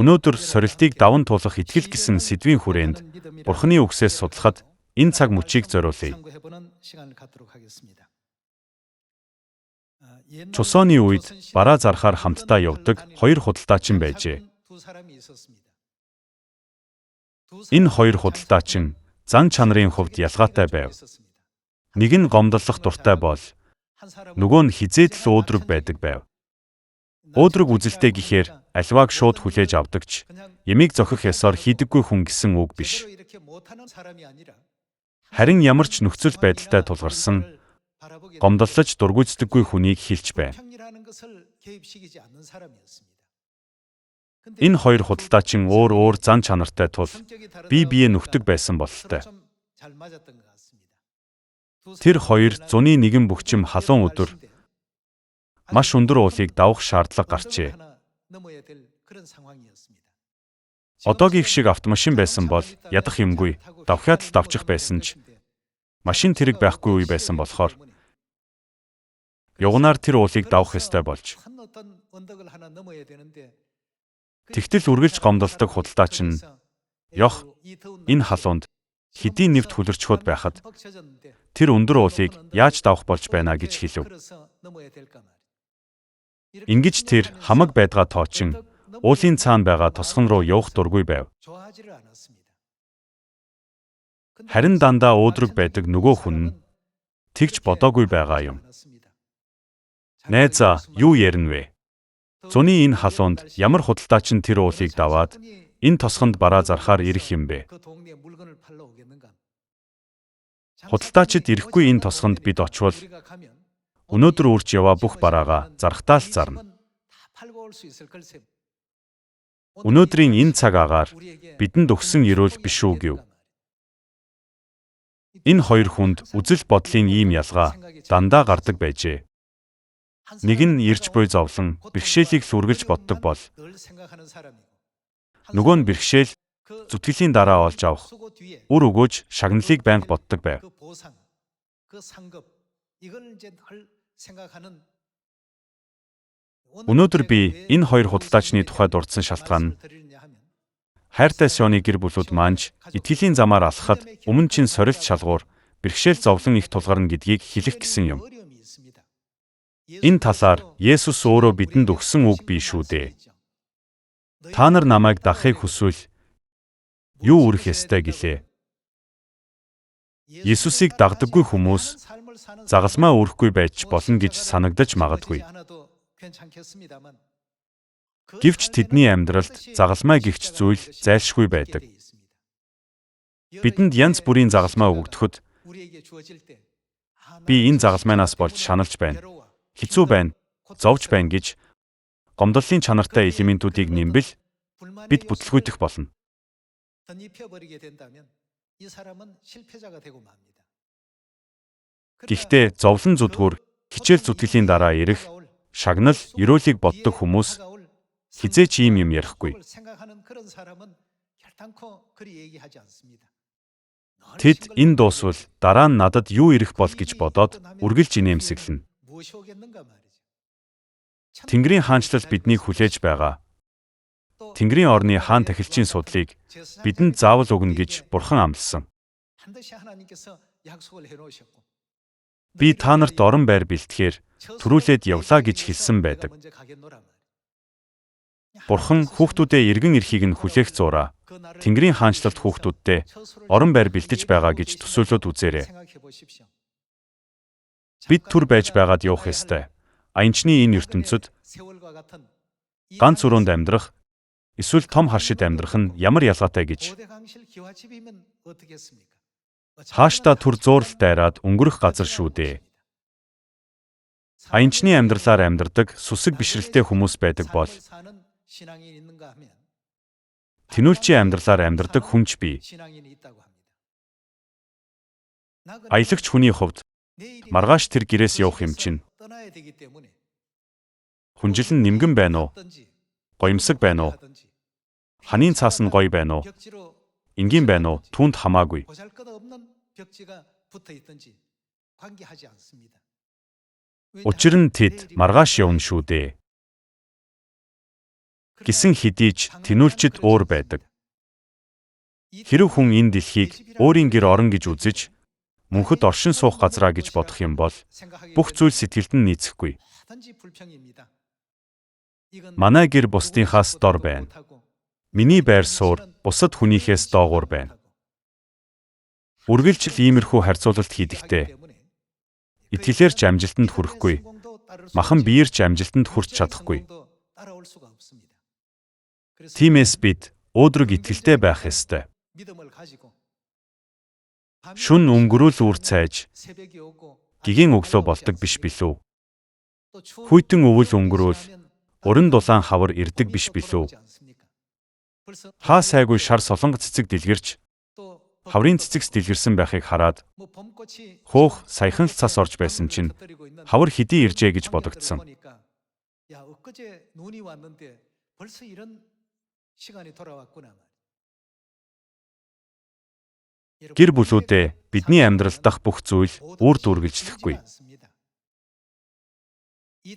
Өнөөдөр сорилтыг даван туулах итгэл гэсэн сэдвийн хүрээнд Бурхны үгсээс судлахад энэ цаг мөчийг зориулъя. Чусооны үед бараа зархаар хамтдаа явдаг хоёр худалдаачин байжээ. Энэ хоёр худалдаачин зан чанарын хувьд ялгаатай байв. Нэг нь гомдлох дуртай бол нөгөө нь хизээд л өөдрөг байдаг байв. Өөдрөг үзэлтэй гэхээр альвааг шууд хүлээж авдагч, ямиг зохих ёсоор хийдэггүй хүн гэсэн үг биш. Харин ямар ч нөхцөл байдалтай тулгарсан, гомдлож дургүйцдэггүй хүнийг хэлж байна. Энэ хоёр худалдаачин өөр зан чанартай тул бие бие нүхдэг байсан бололтой. Тэр хоёр зуны нэгэн бөхчим халуун өдөр маш өндөр уулыг давах шаардлага гарчээ. Одоогийн шиг автомашин байсан бол ядах юмгүй, давхиад л давчих байсан ч машин тэрэг байхгүй үе байсан болохоор явганаар тэр уулыг давах ёстой болж. Тэгтэл үргэлж гомдолдог худалдаачин "Ёх, энэ халуунд хэдийн нэвт хүлэрчхөөд байхад тэр өндөр уулыг яаж давах болж байна гэж хэлв. Ингэж тэр хамаг байдгаа тоочин уулын цаана байгаа тосгон руу явах дургүй байв. Харин дандаа өөдрөг байдаг нөгөө хүн нь тэгж бодоогүй байгаа юм. Найзаа, юу ярина вэ? Зуны энэ халуунд ямар худалдаачин тэр уулыг даваад энэ тосгонд бараа зархаар ирэх юм бэ? Худалдаачид ирэхгүй энэ тосгонд бид очвол өнөөдөр үрж яваа бүх бараагаа зархтаа л зарна. Өнөөдрийн энэ цаг агаар бидэнд өгсөн эрүүл биш үү гэв. Энэ хоёр хүнд үзэл бодлын ийм ялгаа дандаа гардаг байжээ. Нэг нь ирж буй зовлон бэрхшээлийг л үргэлж боддог бол нөгөө нь бэрхшээл зүтгэлийн дараа олж авах үр өгөөж шагналыг байнга боддог байв. Өнөөдөр би энэ хоёр худалдаачны тухай дурдсан шалтгаан нь хайртай Сионы гэр бүлүүд манж итгэлийн замаар алхахад өмнө чин сорилт шалгуур бэрхшээл зовлон их тулгарна гэдгийг хэлэх гэсэн юм. Энэ талаар Есүс өөрөө бидэнд өгсөн үг бий шүү дээ. Та нар намайг дагахыг хүсвэл юу үрэх ёстой гэлээ. Есүсийг дагдаггүй хүмүүс загалмай үүрэхгүй байж болно гэж санагдаж магадгүй. Гэвч тэдний амьдралд загалмай гэгч зүйл зайлшгүй байдаг. Бидэнд янз бүрийн загалмай өгөгдөхөд би энэ загалмайнаас болж шаналж байна, хэцүү байна, зовж байна гэж гомдлын чанартай элементүүдийг нэмбэл бид бүтлгүйтэх болно. Гэхдээ зовлон зүдгүүр хичээл зүтгэлийн дараа ирэх шагнал, ерөөлийг боддог хүмүүс хизээч ийм юм ярихгүй. Тэд энэ дуусвал дараа нь надад юу ирэх бол гэж бодоод үргэлж инээмсэглэнэ. Тэнгэрийн хаанчлал биднийг хүлээж байгаа. Тэнгэрийн орны хаан тахилчийн судлыг бидэнд заавал өгнө гэж Бурхан амласан. Би та нарт орон байр бэлтгэхээр түрүүлээд явлаа гэж хэлсэн байдаг. Бурхан хүүхдүүдээ эргэн ирэхийг нь хүлээх зураа Тэнгэрийн хаанчлалд хүүхдүүддээ орон байр бэлтэж байгаа гэж төсөөлөд үзээрэй. Бид түр байж байгаад явах ёстой. Аянчны энэ ертөнцид ганц өрөөнд амьдрах, эсвэл том харшид амьдрах нь ямар ялгаатай гэж. Хааштай түр зууралт дайраад өнгөрөх газар шүү дээ. Аянчны амьдралаар амьдардаг сүсэг бишрэлтэй хүмүүс байдаг бол тэнүүлчийн амьдралаар амьдардаг хүнч бий. Аялагч хүний хувьд маргааш тэр гэрээс явах юм чинь. Хүнжил нь нимгэн байна уу? Гоёмсог байна уу? Ханийн цаас нь гоё байна уу? Энгийн байна уу? Түүнд хамаагүй. Учир нь тэд маргааш явна шүү дээ. гэсэн хэдий ч тэнүүлчид өөр байдаг. Хэрэв хүн энэ дэлхийг өөрийн гэр орон гэж үзэж, мөнхөд оршин суух газраа гэж бодох юм бол бүх зүйл сэтгэлд нь нийцэхгүй. Манай гэр бусдынхаас дор байна. Миний байр суур бусад хүнийхээс доогуур байна. Үргэлжил иймэрхүү харьцуулалт хийдэхдээ итгэлээр ч амжилтанд хүрэхгүй, махан биеэр ч амжилтанд хүрч чадахгүй. Тиймээс бид өөдрөг итгэлтэй байх ёстой. Шүн өнгөрүүл үр цайж, гигийн өглөө болдог биш билүү? Хүйтэн өвөл өнгөрүүл, уран дулаан хавар ирдэг биш билүү? Хаа сайгүй шар солонго цэцэг дэлгэрч, хаврын цэцэгс дэлгэрсэн байхыг хараад, хөөх саяхан л цас орж байсан чинь хавар хэдий иржээ гэж бодогдсон. Гэр бүлүүдээ бидний амьдрал дах бүх зүйл үрд үргэлжлэхгүй.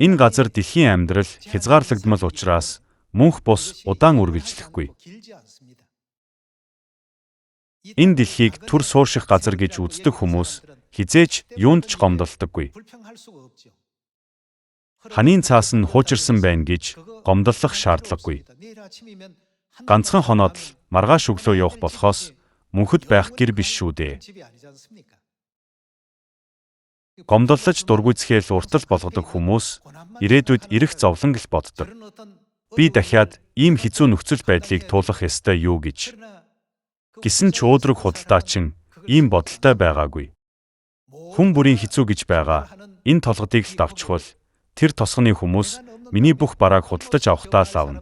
Энэ газар дэлхийн амьдрал хязгаарлагдмал учраас мөнх бус удаан үргэлжлэхгүй. Энэ дэлхийг түр суурших газар гэж үздэг хүмүүс хизээч юунд ч гомдолдоггүй. Ханийн цаас нь хуучирсан байна гэж гомдлох шаардлагагүй. Ганцхан хоноод л маргааш өглөө явах болохоос мөнхөд байх гэр биш шүү дээ. Гомдлож дургүйцэхэл уртал болгодог хүмүүс ирээдүйд ирэх зовлон л боддог. Би дахиад ийм хэцүү нөхцөл байдлыг туулах ёстой юу гэж. Гэсэн ч өөдрөг худалдаачин ийм бодолтой байгаагүй. Хүн бүрийн хэцүү гэж байгаа энэ толгодыг л давчхвал тэр тосгоны хүмүүс миний бүх барааг худалдаж авахтаа л авна.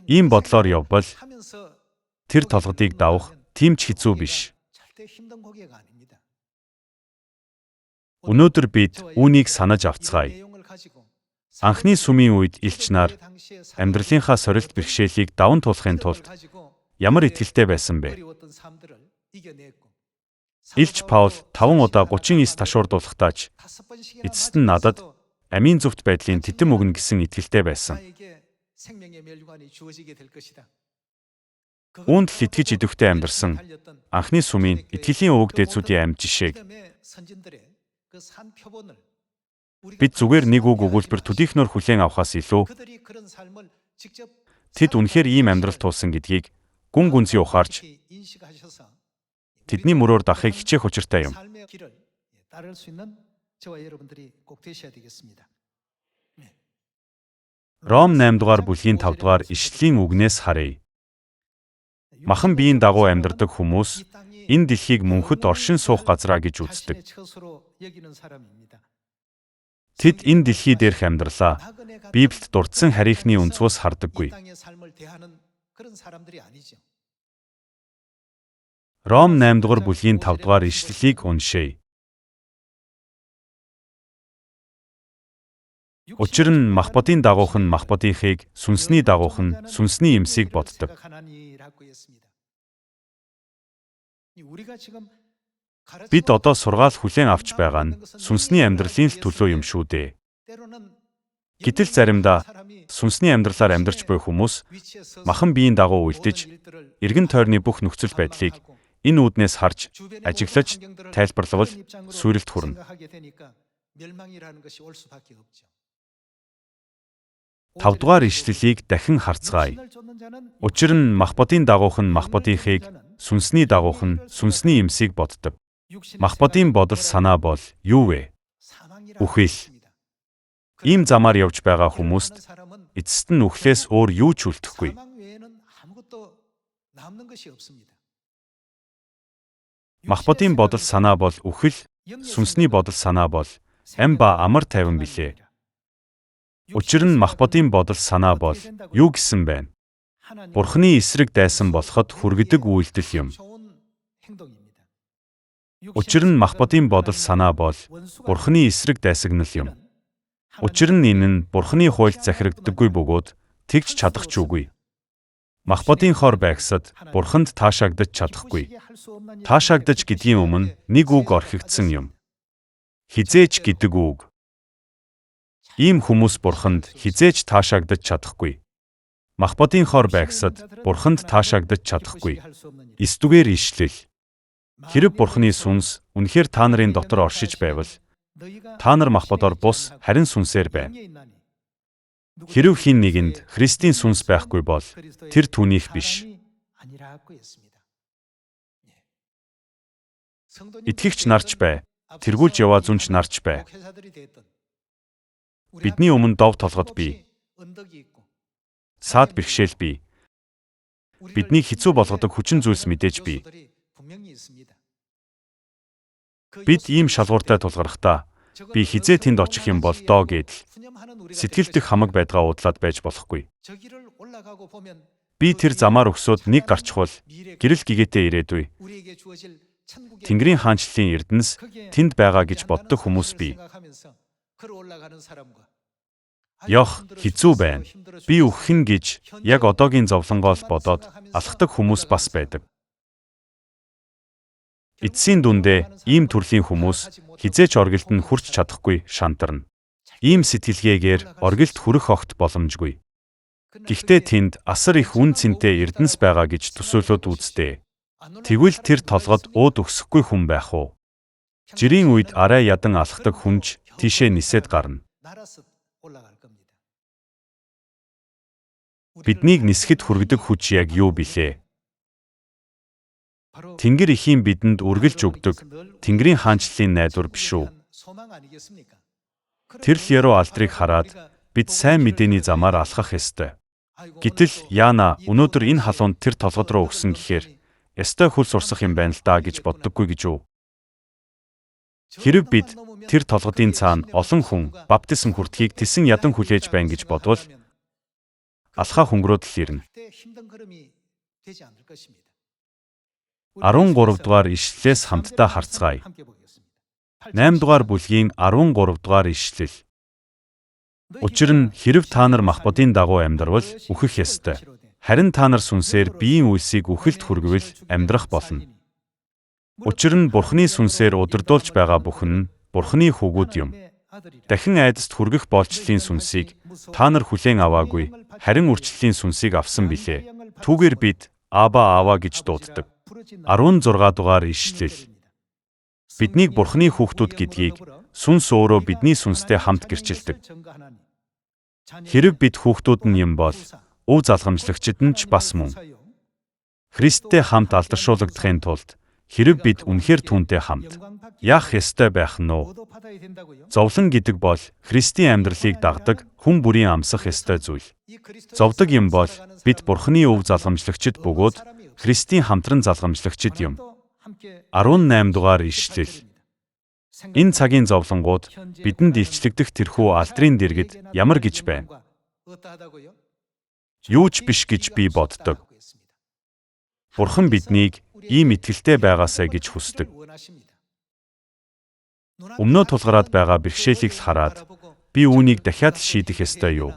Ийм бодлоор явбал тэр толгодыг давах тийм ч хэцүү биш. Өнөөдөр бид үүнийг санаж авцгаая. Анхны сүмийн үед элч нар амьдралынхаа сорилт бэрхшээлийг даван туулахын тулд ямар итгэлтэй байсан бэ? Илч Паул 5 удаа 39 ташуурдуулахдаа ч эцэст нь надад амийн зөвхт байдлын титэм өгнө гэсэн итгэлтэй байсан. Үүнд л итгэж идэвхтэй амьдарсан анхны сүмийн итгэлийн өвөг дээдсүүдийн амьд жишээг бид зүгээр нэг үг өгүүлбэр төдийхнөр хүлээн авахаас илүү тэд үнэхээр ийм амьдрал туулсан гэдгийг гүн гүнзгий ухаарч тэдний мөрөөр дахахыг хичээх учиртай юм. Ром 8 дугаар бүлгийн 5 дугаар ишлэлийн үгнээс харъя. Махан биеийн дагуу амьдардаг хүмүүс энэ дэлхийг мөнхөд оршин суух газраа гэж үздэг. Тэд энэ дэлхий дээрх амьдралаа Библиэд дурдсан харийнхны өнцгөөс хардаггүй. Ром 8 дугаар бүлгийн 5 дугаар ишлэлийг уншъя. Учир нь махбодын дагуух нь махбодынхыг, сүнсний дагуух нь сүнсний эмсийг боддог. Бид одоо сургаал хүлээн авч байгаа нь сүнсний амьдралын л төлөө юм шүү дээ. Гэтэл заримдаа сүнсний амьдралаар амьдарч буй хүмүүс махан биеийн дагуу үйлдэж, эргэн тойрны бүх нөхцөл байдлыг энэ үүднээс харж, ажиглаж, тайлбарлавал сүрэлт хүрнэ. 5 дугаар ишлэлийг дахин харцгаая. Учир нь махбодын дагуух нь махбодынхыг, сүнсний дагуух нь сүнсний эмсийг боддог. Махбодын бодол санаа бол юу вэ? Үхэл. Ийм замаар явж байгаа хүмүүст эцэст нь үхлээс өөр юу ч үлдэхгүй. Махбодын бодол санаа бол үхэл, сүнсний бодол санаа бол ам ба амар тайван билээ. Учир нь махбодын бодол санаа бол юу гэсэн байна? Бурхны эсрэг дайсан болоход хүргэдэг үйлдэл юм. Учир нь махбодын бодол санаа бол Бурхны эсрэг дайсагнал юм. Учир нь энэ нь Бурхны хуульд захирагддаггүй бөгөөд тэгж чадах ч үгүй. Махбодын хор байгсад Бурханд таашаагдаж чадахгүй. Таашаагдаж гэдгийн өмнө нэг үг орхигдсан юм. Хизээч гэдэг үг. Ийм хүмүүс Бурханд хизээж таашаагдаж чадахгүй. Махбодын хор байгсад Бурханд таашаагдаж чадахгүй. 9-р ишлэл. Хэрэг Бурханы сүнс үнэхээр та нарын дотор оршиж байвал та нар махбодоор бус харин сүнсээр байна. Хэрв хэн нэгэнд Христийн сүнс байхгүй бол тэр түүнийх биш. Итгэгч нарч бай, тэргүүлж яваа зүнч нарч бай. Бидний өмнө дов толгод бий. Саад бэрхшээл бий. Бидний хэцүү болгодог хүчин зүйлс мэдээж бий. Бид ийм шалгууртай тулгархдаа би хизээ тэнд очих юм бол доо гэдэл сэтгэл дэх хамаг байдгаа удлаад байж болохгүй. Би тэр замаар өгсөд нэг гарчхвал гэрэл гэгээтэй ирээдүй. Тэнгэрийн хаанчлалын эрдэнэс тэнд байгаа гэж боддог хүмүүс бий. Ёх, хэцүү байна. Би үхэх гэж яг одоогийн зовлонгоос бодоод алхдаг хүмүүс бас байдаг. Эцсийн дүндээ ийм төрлийн хүмүүс хизээч оргилд нь хүрч чадахгүй шантарна. Ийм сэтгэлгээгээр оргилд хүрэх огт боломжгүй. Гэхдээ тэнд асар их үн цэнтэй эрдэнэс байгаа гэж төсөөлөд үзтээ. Тэгвэл тэр толгод ууд өгсөхгүй хүн байх уу? Жирийн үед арай ядан алхдаг хүнж тийшээ нисээд гарна. Биднийг нисгэд хүргэдэг хүч яг юу билээ? Тэнгэр ихийн бидэнд үргэлж өгдөг Тэнгэрийн хаанчлалын найдвар биш үү? Тэр лероо алдрыг хараад бид сайн мэдээний замаар алхах ёстой. Гэтэл Яна өнөөдөр энэ халуунд тэр толгод руу өгсөн гэхээр ёстой хөл сурсах юм байна л даа гэж боддоггүй гэж үү? Хэрэг бид тэр толгодын цаана олон хүн баптизм хүртхийг тэсэн ядан хүлээж байна гэж бодвол алхаа хөнгөрөөд л ирнэ. 13 дугаар ишлэлээс хамтдаа харцгаая. 8 дугаар бүлгийн 13 дугаар ишлэл. Учир нь хэрв та нар махбодын дагуу амьдрал үхэх ёстой. Харин та нар сүнсээр биеийн үйлсийг үхэлд хүргэвэл амьдрах болно. Учир нь Бурханы сүнсээр удирдуулж байгаа бүхэн нь Бурханы хүүгүүд юм. Дахин айдаст хүргэх болчлын сүнсийг та нар хүлээн аваагүй, харин үрчлэлийн сүнсийг авсан билээ. Түүгээр бид Аба Аава гэж дууддаг. 16 дугаар ишлэл. Биднийг Бурханы хүүхдүүд гэдгийг сүнс өөрөө бидний сүнстэй хамт гэрчилдэг. Хэрэг бид хүүхдүүд нь юм бол өв залгамжлагчид нь ч бас мөн. Христтэй хамт алдаршуулгадахын тулд хэрэг бид үнэхээр түүнтэй хамт яах ёстой байх нь уу? Зовлон гэдэг бол Христийн амьдралыг дагдаг хүн бүрийн амсах ёстой зүйл. Зовдөг юм бол бид Бурханы өв залгамжлагчид бөгөөд Христийн хамтран залгамжлагчид юм. 18 дугаар ишлэл. Энэ цагийн зовлонгууд бидэнд илчлэгдэх тэрхүү алдрын дэргэд ямар гэж байна? Юу ч биш гэж би боддог. Бурхан биднийг ийм итгэлтэй байгаасай гэж хүсдэг. Өмнөө тулгараад байгаа бэрхшээлийг л хараад би үүнийг дахиад л шийдэх ёстой юу?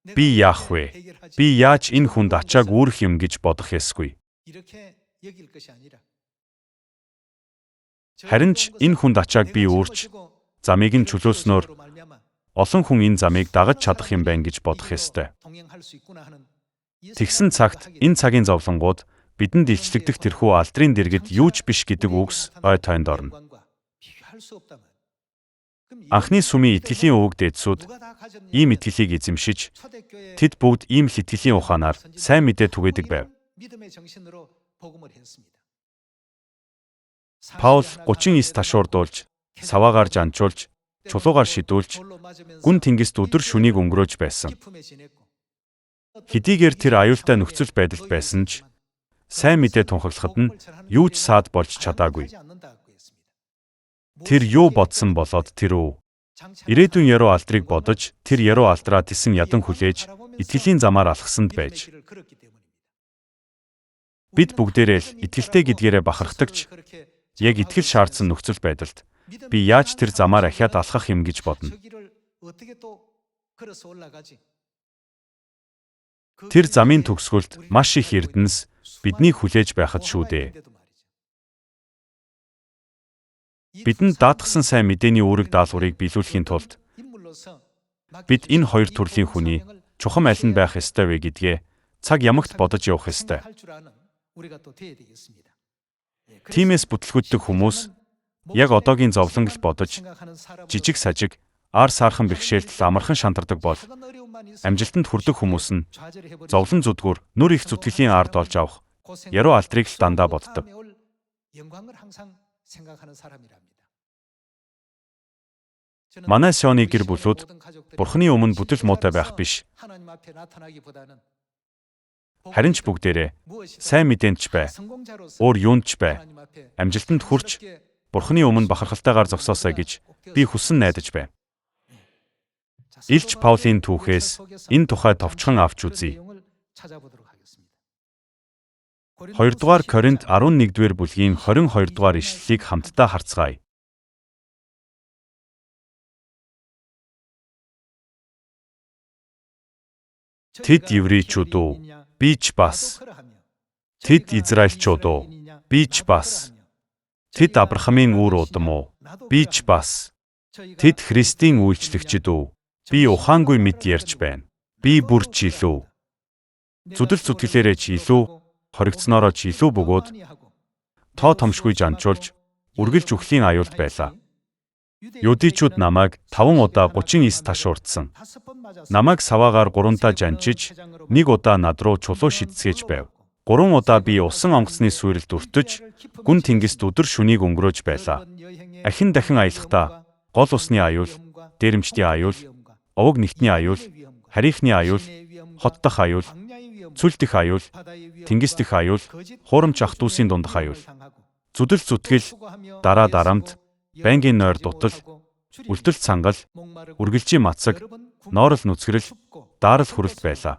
Би яах вэ? Би яаж энэ хүнд ачааг үүрэх юм гэж бодох ёсгүй. Харин ч энэ хүнд ачааг би үүрч замыг нь чөлөөснөөр олон хүн энэ замыг дагаж чадах юм байна гэж бодох ёстой. Тэгсэн цагт энэ цагийн зовлонгууд бидэнд илчлэгдэх тэрхүү алдрын дэргэд юу ч биш гэдэг үгс ой тойнд орно. Анхны сүмийн итгэлийн өвөг дээдсүүд ийм итгэлийг эзэмшиж тэд бүгд ийм л итгэлийн ухаанаар сайн мэдээ түгээдэг байв. Паул 39 ташуурдуулж, саваагаар жанчуулж, чулуугаар шидүүлж, гүн тэнгист өдөр шөнийг өнгөрөөж байсан. Хэдийгээр тэр аюултай нөхцөл байдалд байсан ч сайн мэдээ тунхаглахад нь юу ч саад болж чадаагүй. Тэр юу бодсон болоод тэр үү? Ирээдүйн яруу алдрыг бодож, тэр яруу алдраа тэсэн ядан хүлээж, итгэлийн замаар алхсанд байж. Бид бүгдээрээ л итгэлтэй гэдгээрээ бахархдагч, яг итгэл шаардсан нөхцөл байдалд би яаж тэр замаар ахиад алхах юм гэж бодно. Тэр замын төгсгөлд маш их эрдэнэс биднийг хүлээж байхад шүү дээ. Бидэнд даатгсан сайн мэдээний үүрэг даалгаврыг биелүүлэхийн тулд Бид энэ хоёр төрлийн хүний чухам аль нь байх ёстой вэ гэдгээ цаг ямагт бодож явах ёстой. Тиймээс бүтлгүүддэг хүмүүс яг одоогийн зовлон л бодож жижиг сажиг ар саархан бэрхшээлтэл амархан шантардаг бол амжилтанд хүрдэг хүмүүс нь зовлон зүдгүүр нүр их зүтгэлийн ард олж авах яруу алдрыг л дандаа боддог. Манай Сионы гэр бүлүүд Бурхны өмнө бүтэл муутай байх биш. Харин ч бүгдээрээ сайн мэдээнд ч бай, өөр юунд ч бай, амжилтанд хүрч Бурхны өмнө бахархалтайгаар зогсоосоо гэж би хүссэн найдаж байна. Илч Паулийн түүхээс энэ тухай товчхон авч үзье. 2-р Коринт 11-р бүлгийн 22-р ишлэлийг хамтдаа харцгаая. Тэд еврейчүүд үү? Би ч бас. Тэд израильчууд үү? Би ч бас. Тэд Авраамийн үр удам уу? Би ч бас. Тэд Христийн үйлчлэгчид үү? Би ухаангүй мэд ярьж байна. Би бүр ч илүү. Зүдэл зүтгэлээрээ ч илүү, хоригдсноороо ч илүү бөгөөд тоо томшгүй жанчуулж, үргэлж үхлийн аюулд байлаа. Юдичууд намайг 5 удаа 39 ташуурдсан. Намайг саваагаар 3 удаа жанчиж, 1 удаа над руу чулуу шидцгээж байв. 3 удаа би усан онгоцны суурилд өртөж, гүн тэнгист өдөр шөнийг өнгөрөөж байлаа. Ахин дахин аялахдаа гол усны аюул, дээрэмчдийн аюул, овог нэгтний аюул, харийнхны аюул, хот дах аюул, цүл дэх аюул, тэнгис дэх аюул, хуурамч ах дүүсийн дундах аюул. Зүдэл зүтгэл, дараа дарамт, байнгын нойр дутал, үлдэл цангал, үргэлжийн мацаг, ноорол нүцгэрэл, даарал хүрэлт байлаа.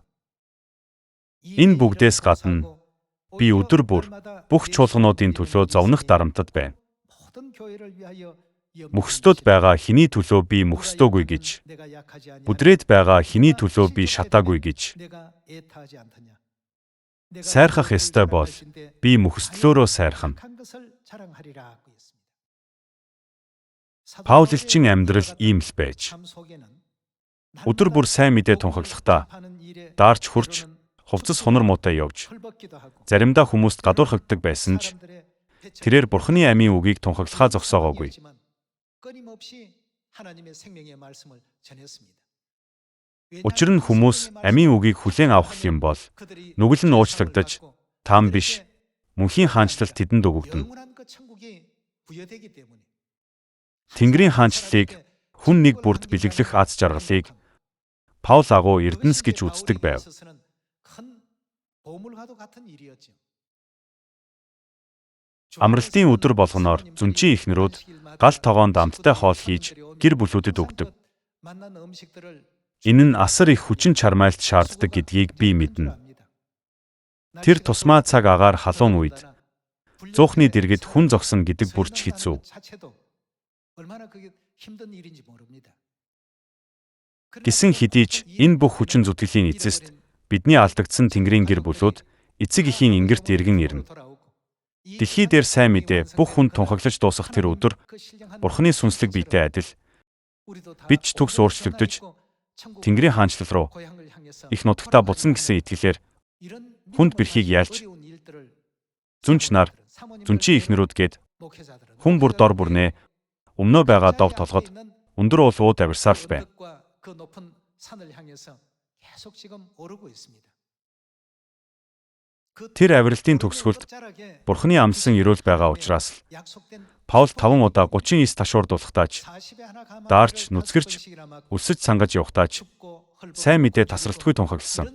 Энэ бүгдээс гадна би өдөр бүр бүх чуулгануудын төлөө зовнох дарамтад байна. Мөхсдөд байгаа хэний төлөө би мөхсдөөгүй гэж, бүдрээд байгаа хэний төлөө би шатаагүй гэж. Сайрхах ёстой бол би мөхсдлөөрөө сайрхана. Паулчин амьдрал ийм л байж. Өдөр бүр сайн мэдээ тунхаглахдаа даарч хурч, хувцас хунар муутай явж, заримдаа хүмүүст гадуурхагддаг байсан ч тэрээр Бурхны амийн үгийг тунхаглахаа зогсоогоогүй. Учир нь хүмүүс амийн үгийг хүлээн авах юм бол нүгэл нь уучлагдаж, таам биш, мөнхийн хаанчлалт тэдэнд өгөгдөнө. Тэнгэрийн хаанчлалыг хүн нэг бүрд бэлэглэх аз жаргалыг Паул агуу эрдэнэс гэж үздэг байв. Амралтын өдөр болгоноор зүнчийн эхнэрүүд гал тогоонд амттай хоол хийж гэр бүлүүдэд өгдөг. Энэ нь асар их хүчин чармайлт шаарддаг гэдгийг би мэднэ. Тэр тусмаа цаг агаар халуун үед зуухны дэргэд хүн зогсон гэдэг бүрч хэцүү. Гисэн хэдий ч энэ бүх хүчин зүтгэлийн эцэст бидний алдагдсан Тэнгэрийн гэр бүлүүд эцэг эхийн ингэрт эргэн ирнэ. Дэлхий дээр сайн мэдээ бүх хүнд тунхаглаж дуусах тэр өдөр Бурхны сүнслэг биетэй адил бид ч төгс өөрчлөгдөж Тэнгэрийн хаанчлал руу их нутагтаа буцна гэсэн итгэлээр хүнд бэрхийг яалж зүнч нар, зүнчийн эхнэрүүд гээд хүн бүр дор бүрнээ өмнөө байгаа дов толгод өндөр уул ууд авирсаар л байна. Тэр авиралтын төгсгөлд Бурхны амлсан ирүүл байгаа учраас л Паул 5 удаа 39 ташуурдуулахдаач, даарч, нүцгэрч, өлсөж сангаж явахдаач сайн мэдээ тасралтгүй тунхагласан.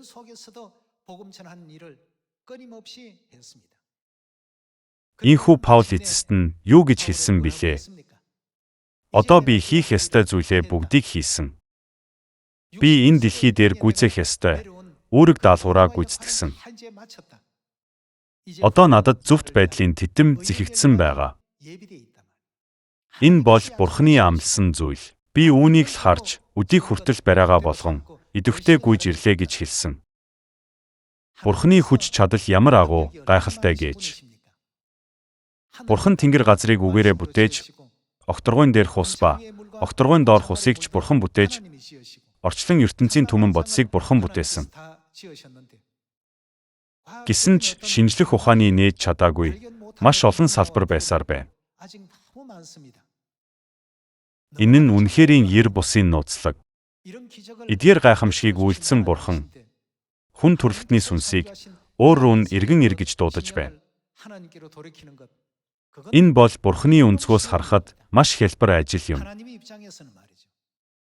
Ийхүү Паул эцэст нь юу гэж хэлсэн бilé? Одоо би хийх ёстой зүйлээ бүгдийг хийсэн. Би энэ дэлхий дээр гүйцэх ёстой үүрэг даалгавраа гүйцэтгсэн. Одоо надад зөвхт байдлын тэтэм зэхэгдсэн байгаа. Энэ бол Бурхны амлсан зүйл. Би үүнийг л харж, өдийг хүртэл бариагаа болгон идэвхтэй гүйж ирлээ гэж хэлсэн. Бурхны хүч чадал ямар агуу гайхалтай гэж. Бурхан тэнгэр газрыг үгээрээ бүтээж, окторгойн дээрх ус ба окторгойн доорх усыг ч Бурхан бүтээж, орчлон ертөнцийн түмэн бодисыг Бурхан бүтээсэн. Гэсэн ч шинжлэх ухааны нээж чадаагүй маш олон салбар байсаар байна. Энэ нь үнэхэрийн ер бусын нууцлаг. Эдгээр гайхамшигыг үйлдсэн Бурхан хүн төрөлхтний сүнсийг өөр рүү нь эргэн эргэж дуудаж байна. Энэ бол Бурханы өнцгөөс харахад маш хялбар ажил юм.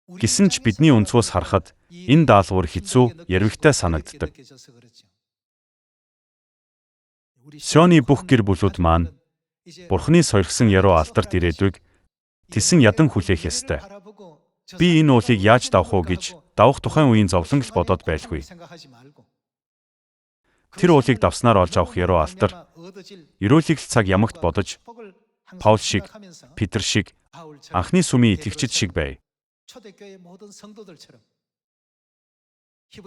Гэсэн ч бидний өнцгөөс харахад энэ даалгавар хэцүү, ярвигтай санагддаг. Сионы бүх гэр бүлүүд маань Бурханы сойрхсон яруу алдарт ирээдүйг тэсэн ядан хүлээх ёстой. Би энэ уулыг яаж давах уу гэж давах тухайн үеийн зовлон л бодоод байлгүй. Тэр уулыг давснаар олж авах яруу алдар, ерөөлийг л цаг ямагт бодож, Паул шиг, Петр шиг, анхны сүмийн итгэгчид шиг бай.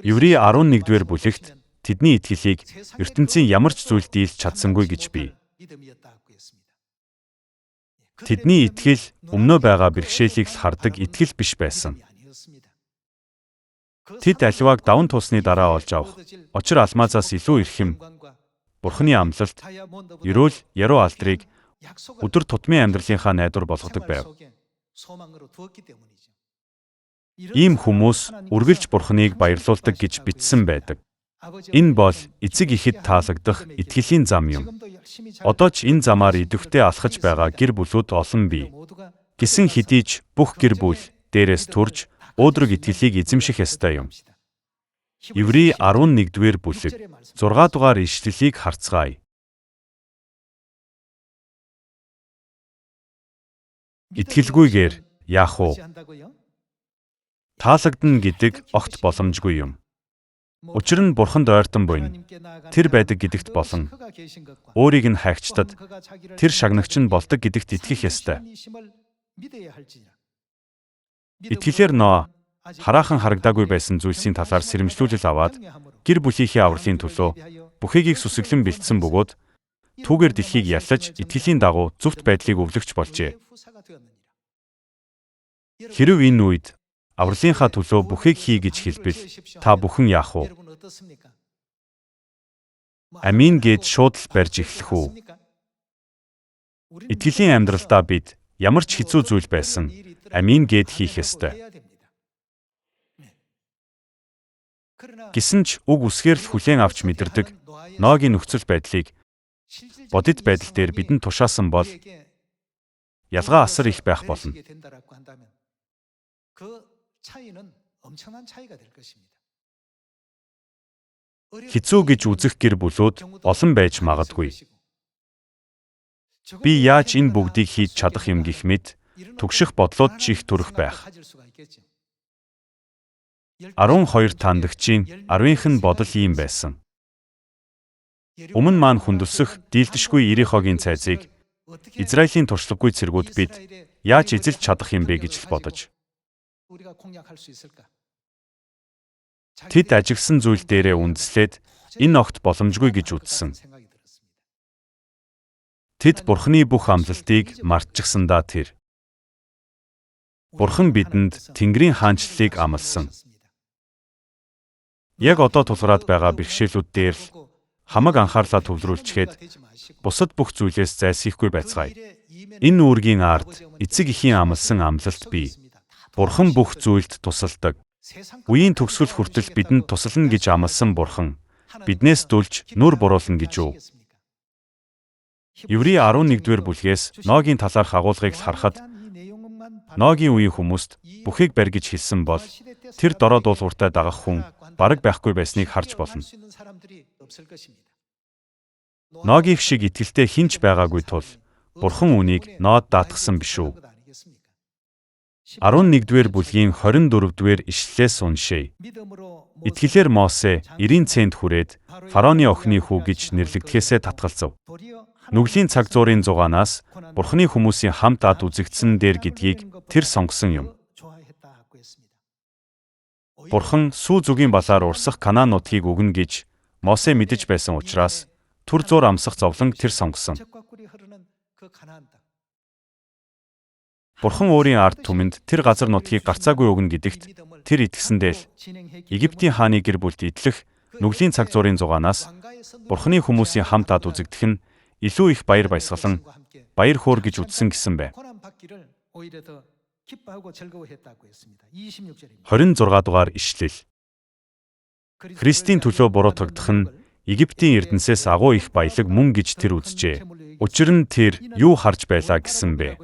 Еврей 11-р бүлэгт тэдний итгэлийг ертөнцийн ямар ч зүйл дийлж чадсангүй гэж бий. Тэдний итгэл өмнөө байгаа бэрхшээлийг л хардаг итгэл биш байсан. Тэд аливааг даван туусны дараа олж авах, очир алмазаас илүү их юм, Бурханы амлалт, ерөөл яруу алдрыг өдөр тутмын амьдралынхаа найдвар болгодог байв. Ийм хүмүүс үргэлж Бурханыг баярлуулдаг гэж бичсэн байдаг. Энэ бол эцэг ихэд таалагдах итгэлийн зам юм. Одоо ч энэ замаар идэвхтэй алхаж байгаа гэр бүлүүд олон бий. Гэсэн хэдий ч бүх гэр бүл дээрээс төрж өөдрөг итгэлийг эзэмших ёстой юм. Еврей 11-р бүлэг 6 дугаар ишлэлийг харцгаая. Итгэлгүйгээр яах вэ? Таалагдана гэдэг огт боломжгүй юм. Учир нь Бурханд ойртон буйна. Тэр байдаг гэдэгт болон өөрийг нь хайгчдад тэр шагнагч нь болдог гэдэгт итгэх ёстой. Итгэлээр Ноа хараахан харагдаагүй байсан зүйлсийн талаар сэрэмжлүүлэл аваад гэр бүлийнхээ авралын төлөө бүхийгийг сүсэглэн бэлдсэн бөгөөд түүгээр дэлхийг яллаж итгэлийн дагуу зөвхт байдлыг өвлөгч болжээ. Хэрв энэ үед авралынхаа төлөө бүхийг хий гэж хэлбэл та бүхэн яах вэ? Амин гээд шууд л барьж эхлэх үү? Итгэлийн амьдралдаа бид ямар ч хэцүү зүйл байсан амин гээд хийх ёстой. Гэсэн ч уг үсгээр л хүлээн авч мэдэрдэг Ноагийн нөхцөл байдлыг бодит байдал дээр бидэнд тушаасан бол ялгаа асар их байх болно. Хэцүү гэж үзэх гэр бүлүүд олон байж магадгүй. Би яаж энэ бүгдийг хийж чадах юм гэх мэт түгших бодлоод ч их төрөх байх. 12 тандагчийн 10-ийнх нь бодол ийм байсан. Өмнө маань хүндэлсэх дийлдэшгүй Ирихогийн цайзыг Израилийн туршлагагүй цэргүүд бид яаж эзэлж чадах юм бэ гэж л бодож. Тэд ажигласан зүйл дээрээ үндэслээд энэ огт боломжгүй гэж үзсэн. Тэд Бурханы бүх амлалтыг мартчихсандаа тэр. Бурхан бидэнд Тэнгэрийн хаанчлалыг амласан. Яг одоо тулгараад байгаа бэрхшээлүүд дээр л хамаг анхаарлаа төвлөрүүлчихэд бусад бүх зүйлээс зайлсхийхгүй байцгаая. Энэ үүргийн ард эцэг эхийн амласан амлалт бий. Бурхан бүх зүйлд тусалдаг. Үеийн төгсгөл хүртэл бидэнд туслана гэж амласан Бурхан биднээс дүлж нүр буруулна гэж үү? Еврей 11-р бүлгээс Ноагийн талаарх агуулгыг л харахад Ноагийн үеийн хүмүүст бүхийг барь гэж хэлсэн бол тэр дороо дуулууртай дагах хүн бараг байхгүй байсныг харж болно. Ноагийн шиг итгэлтэй хинч байгаагүй тул Бурхан үнийг Ноад даатгсан биш үү? 11-р бүлгийн 24-р ишлэлээс уншъя. Итгэлээр Мосе 90 цент хүрээд фараоны охины хүү гэж нэрлэгдэхээсээ татгалзав. Нүглийн цаг зуурын зугаанаас Бурханы хүмүүсийн хамт ад үзэгдсэн дээр гэдгийг тэр сонгосон юм. Бурхан сүү зүгийн балаар урсах Канаан нутгийг өгнө гэж Мосе мэдэж байсан учраас түр зуур амсах зовлонг тэр сонгосон. Бурхан өөрийн ард түмэнд тэр газар нутгийг гарцаагүй өгнө гэдэгт Тэр итгэсэндээ л Египтийн хааны гэр бүлд идэлх нүглийн цаг зуурын зугаанаас Бурхны хүмүүсийн хамт ад үзэгдэх нь илүү их баяр баясгалан, баяр хөөр гэж үзсэн гэсэн байна. 26 дугаар ишлэл. Христийн төлөө буруутгагдах нь Египтийн эрдэнсээс агуу их баялаг мөн гэж тэр үзжээ. Учир нь тэр юу харж байлаа гэсэн бэ?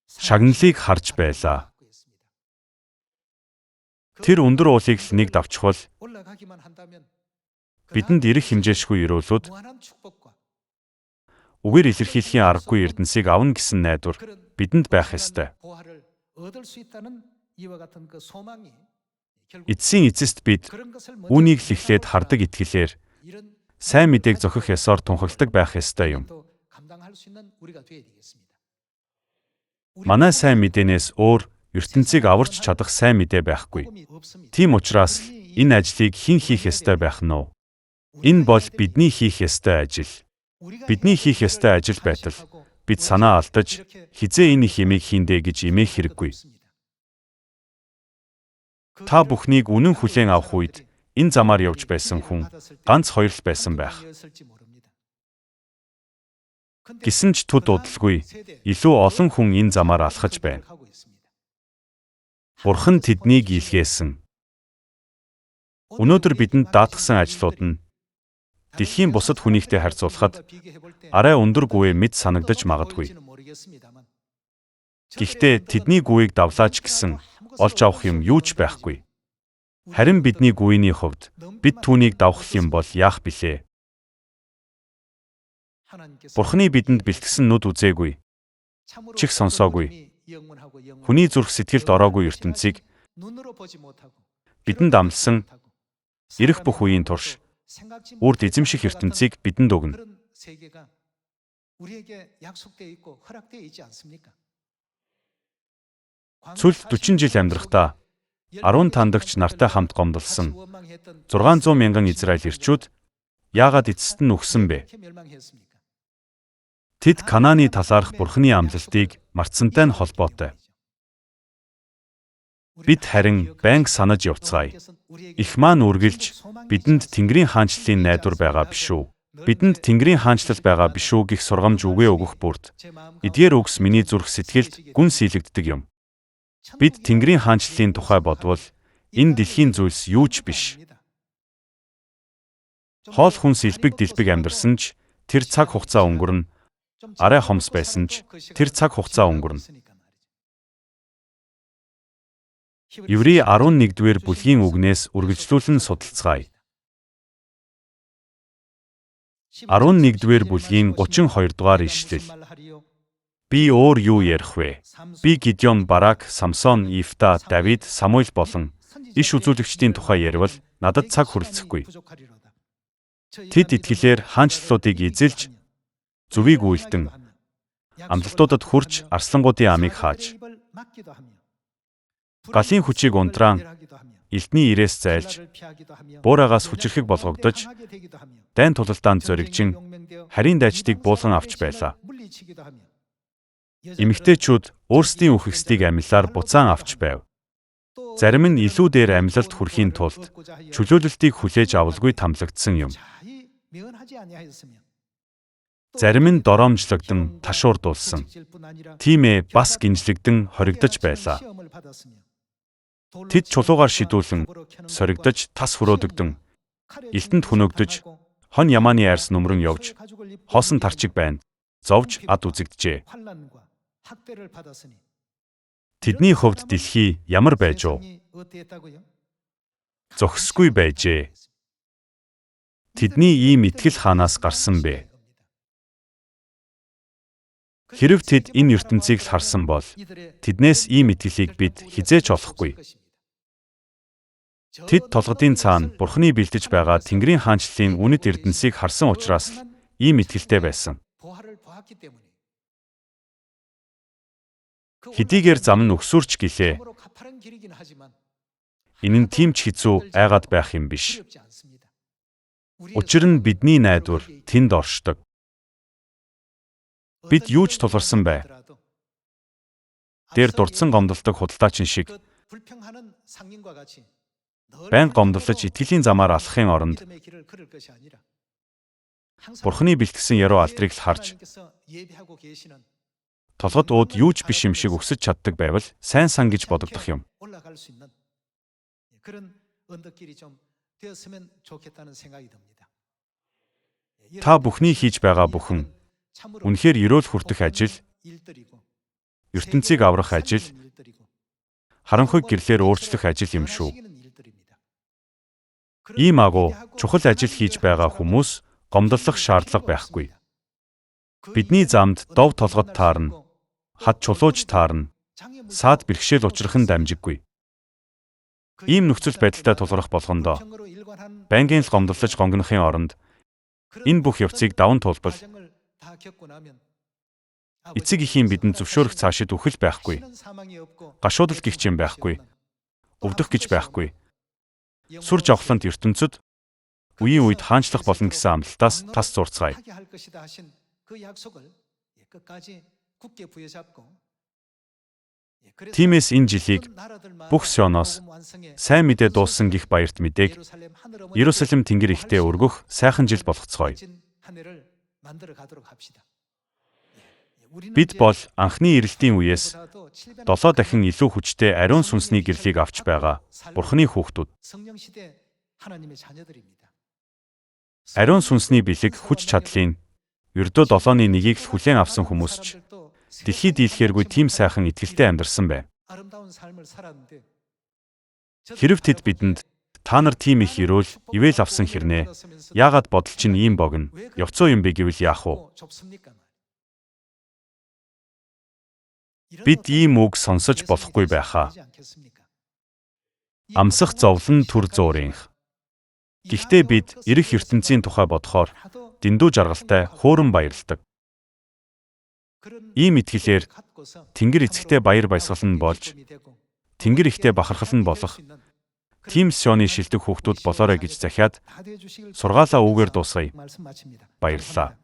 Шагналыг харж байлаа. Тэр өндөр уулыг л нэг давчхвал бидэнд ирэх хэмжээшгүй өрөөлүүд үгээр илэрхийлэхийн аргагүй эрдэнсийг авна гэсэн найдвар бидэнд байх ёстой. Эцсийн эцэст бид үүнийг л эхлээд хардаг итгэлээр сайн мэдээг зохих ёсоор тунхагладаг байх ёстой юм. Манай сайн мэдээнээс өөр ертөнцийг аварч чадах сайн мэдээ байхгүй. Тийм учраас энэ ажлыг хэн хийх ёстой байх нь вэ? Энэ бол бидний хийх ёстой ажил. Бидний хийх ёстой ажил байтал бид санаа алдаж хизээ энэ их юмыг хийндэ гэж эмээх хэрэггүй. Та бүхнийг үнэн хүлээн авах үед энэ замаар явж байсан хүн ганц хоёр л байсан байх. Гэсэн ч төд удалгүй илүү олон хүн энэ замаар алхаж байна. Бурхан тэднийг илгээсэн. Өнөөдөр бидэнд даатгсан ажлууд нь дэлхийн бусад хүнийхтэй харьцуулахад арай өндөр гүвээ мэд санагдаж магадгүй. Гэхдээ тэдний гүвийг давлаач гэсэн олж авах юм юу ч байхгүй. Харин бидний гүвийн хувьд бид түүнийг давах юм бол яах билээ? Бурханы бидэнд бэлтгэсэн нүд үзээгүй, чих сонсоогүй, хүний зүрх сэтгэлд ороогүй ертөнцийг бидэнд амласан ирэх бүх үеийн турш үрд эзэмших ертөнцийг бидэнд өгнө. Цүлд 40 жил амьдрахдаа 10 тандагч нартай хамт гомдолсон 600 мянган Израиль ирчүүд яагаад эцэст нь үхсэн бэ? Тэд Канааны талаарх Бурханы амлалтыг мартсантай нь холбоотой. Бид харин байнга санаж явцгаая. Их маань үргэлж бидэнд Тэнгэрийн хаанчлалын найдвар байгаа биш үү? Бидэнд Тэнгэрийн хаанчлал байгаа биш үү гэх сургамж үгээ өгөх бүрд эдгээр үгс миний зүрх сэтгэлд гүн сийлэгддэг юм. Бид Тэнгэрийн хаанчлалын тухай бодвол энэ дэлхийн зүйлс юу ч биш. Хоол хүнс элбэг дэлбэг амьдарсан ч тэр цаг хугацаа өнгөрнө. Арай хомс байсан ч тэр цаг хугацаа өнгөрнө. Еврей 11-р бүлгийн үгнээс үргэлжлүүлэн судалцгаая. 11-р бүлгийн 32-р ишлэл. Би өөр юу ярих вэ? Би Гидеон, Барак, Самсон, Ифта, Давид, Самуил болон иш үзүүлэгчдийн тухай ярил надад цаг хүрэлцэхгүй. Тэд итгэлээр хаанчлалуудыг эзэлж зүвийг үйлдэн амлалтуудад хүрч арслангуудын амийг хааж галын хүчийг унтраан элдний ирээс зайлж буураагаас хүчрэхэг болгогдож дайн тулалдаанд зоригжин харийн дайчдыг буулган авч байлаа. Эмэгтэйчүүд өөрсдийн үхэгсдийг амлаар буцаан авч байв. Зарим нь илүү дээр амлалт хүрэхийн тулд чөлөөлөлтийг хүлээж авалгүй тамлагдсан юм. Зарим нь дороомжлогдсон, ташуурдуулсан. Тиймээ бас гинжлэгдэн хоригдож байлаа. Тэд чулуугаар шидүүлэн, соригдож, тас хөрөөдөгдөн, элтэнд хөнөөгдөж, хон ямааны арьс нүмрэн явж, хоосон тарчиг байна, зовж ад үзэгджээ. Тэдний хувьд дэлхий ямар байж вэ? Зохисгүй байжээ. Тэдний ийм итгэл хаанаас гарсан бэ? Хэрэв тэд энэ ертөнцийг л харсан бол тэднээс ийм итгэлийг бид хизээч олохгүй. Тэд толгодын цаана Бурханы бэлдэж байгаа Тэнгэрийн хаанчлалын үнэт эрдэнсийг харсан учраас л ийм итгэлтэй байсан. Хэдийгээр зам нь өгсүрч гэлээ. Энэ нь тийм ч хэцүү айгаад байх юм биш. Учир нь бидний найдвар тэнд оршдог. Бид юу ч тулгарсан бай. Дээр дурдсан гомдолдог худалдаачин шиг Байнга гомдлож итгэлийн замаар алхахын оронд Бурхны бэлтгэсэн яруу алдрыг л харж толгод ууд юу ч биш юм шиг өксөж чаддаг байвал сайн сан гэж бодогдох юм. Та бүхний хийж байгаа бүхэн үнэхээр ерөөл хүртэх ажил, ертөнцийг аврах ажил, харанхуйг гэрлээр өөрчлөх ажил юм шүү. Ийм агуу чухал ажил хийж байгаа хүмүүс гомдлох шаардлага байхгүй. Бидний замд дов толгод таарна, хад чулууж таарна, саад бэрхшээл учрах нь дамжиггүй. Ийм нөхцөл байдалтай тулгарх болгондоо байнгын л гомдлож гонгнохын оронд энэ бүх явцыг даван тулбал эцэг эхийн бидэнд зөвшөөрөх цаашид үхэл байхгүй, гашуудал гих юм байхгүй, өвдөх гэж байхгүй. Сүр жавхлант ертөнцид үеийн үед хаанчлах болно гэсэн амлалтаас тас зурцгаая. Тиймээс энэ жилийг бүх Сионоос сайн мэдээ дууссан гих баярт мэдээг Иерусалим тэнгэр ихтэй өргөх сайхан жил болгоцгоё. Бид бол анхны ирэлтийн үеэс 7 дахин илүү хүчтэй ариун сүнсний гэрлийг авч байгаа Бурхны хүүхдүүд. Ариун сүнсний бэлэг хүч чадлын ердөө 7-ны 1-ийг л хүлээн авсан хүмүүс ч дэлхийд дийлэхээргүй тийм сайхан итгэлтэй амьдарсан байна. Хэрв тэд бидэнд та нар тийм их ерөөл, ивэл авсан хэрнээ, яагаад бодол чинь ийм богино, явцуу юм бэ гэвэл яах вэ? Бид ийм үг сонсож болохгүй байхаа. Амсах зовлон түр зуурынх. Гэхдээ бид ирэх ертөнцийн тухай бодохоор дэндүү жаргалтай хөөрөн баярлдаг. Ийм итгэлээр Тэнгэр эцэгтэй баяр баясгал нь болж, Тэнгэр ихтэй бахархал нь болох тийм Сионы шилдэг хүүхдүүд болоорой гэж захиад сургаалаа үүгээр дуусгая. Баярлалаа.